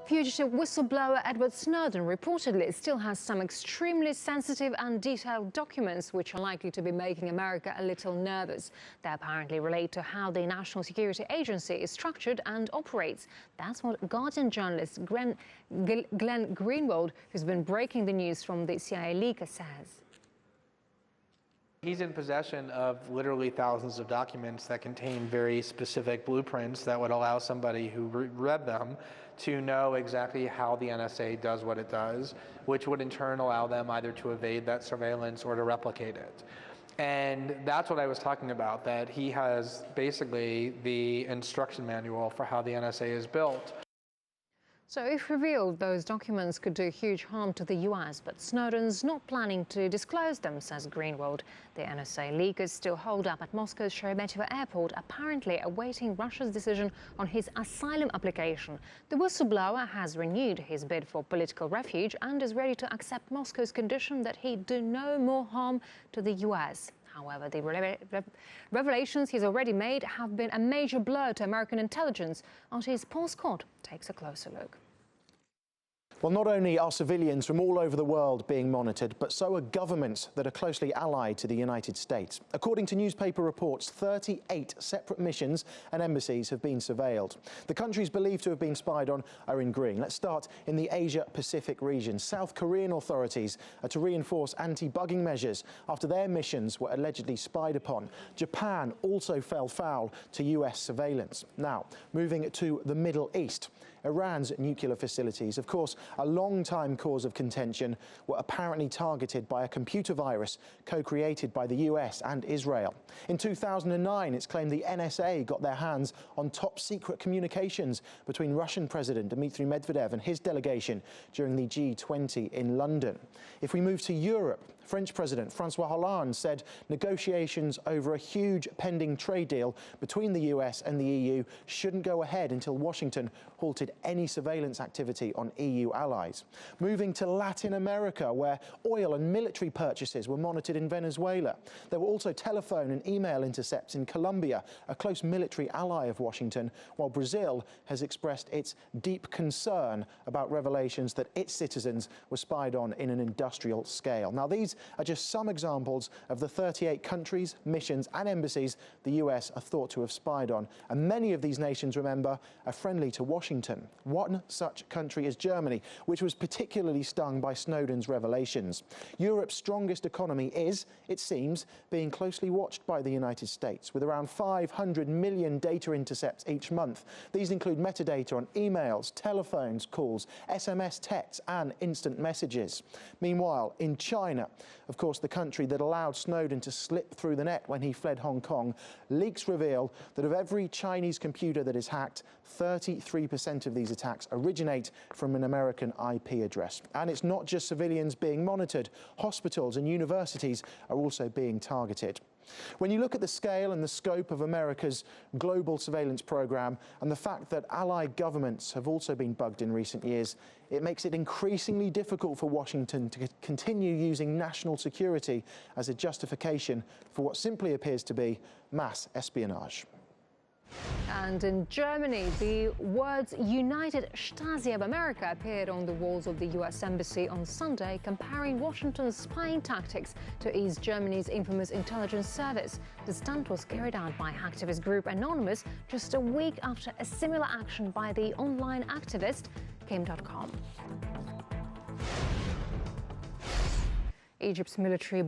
Fugitive whistleblower Edward Snowden reportedly still has some extremely sensitive and detailed documents which are likely to be making America a little nervous. They apparently relate to how the National Security Agency is structured and operates. That's what Guardian journalist Glenn Greenwald, who's been breaking the news from the CIA leaker, says. He's in possession of literally thousands of documents that contain very specific blueprints that would allow somebody who read them to know exactly how the NSA does what it does, which would in turn allow them either to evade that surveillance or to replicate it. And that's what I was talking about, that he has basically the instruction manual for how the NSA is built. So if revealed, those documents could do huge harm to the US, but Snowden's not planning to disclose them, says Greenwald. The NSA leakers still hold up at Moscow's Sheremetyevo airport, apparently awaiting Russia's decision on his asylum application. The whistleblower has renewed his bid for political refuge and is ready to accept Moscow's condition that he do no more harm to the US. However, the revelations he's already made have been a major blow to American intelligence. Artist Paul Scott takes a closer look. Well, not only are civilians from all over the world being monitored, but so are governments that are closely allied to the United States. According to newspaper reports, 38 separate missions and embassies have been surveilled. The countries believed to have been spied on are in green. Let's start in the Asia-Pacific region. South Korean authorities are to reinforce anti-bugging measures after their missions were allegedly spied upon. Japan also fell foul to US surveillance. Now, moving to the Middle East. Iran's nuclear facilities, of course, a long-time cause of contention, were apparently targeted by a computer virus co-created by the US and Israel. In 2009, it's claimed the NSA got their hands on top-secret communications between Russian President Dmitry Medvedev and his delegation during the G20 in London. If we move to Europe, French President François Hollande said negotiations over a huge pending trade deal between the US and the EU shouldn't go ahead until Washington halted any surveillance activity on EU allies. Moving to Latin America, where oil and military purchases were monitored in Venezuela. There were also telephone and email intercepts in Colombia, a close military ally of Washington, while Brazil has expressed its deep concern about revelations that its citizens were spied on in an industrial scale. Now, these are just some examples of the 38 countries, missions and embassies the US are thought to have spied on, and many of these nations, remember, are friendly to Washington. One such country is Germany, which was particularly stung by Snowden's revelations. Europe's strongest economy is, it seems, being closely watched by the United States, with around 500 million data intercepts each month. These include metadata on emails, telephones, calls, SMS texts and instant messages. Meanwhile, in China, of course, the country that allowed Snowden to slip through the net when he fled Hong Kong, leaks reveal that of every Chinese computer that is hacked, 33% of these attacks originate from an American IP address. And it's not just civilians being monitored. Hospitals and universities are also being targeted. When you look at the scale and the scope of America's global surveillance program and the fact that allied governments have also been bugged in recent years, it makes it increasingly difficult for Washington to continue using national security as a justification for what simply appears to be mass espionage. And in Germany, the words United Stasi of America appeared on the walls of the US Embassy on Sunday, comparing Washington's spying tactics to East Germany's infamous intelligence service. The stunt was carried out by activist group Anonymous just a week after a similar action by the online activist Kim.com. Egypt's military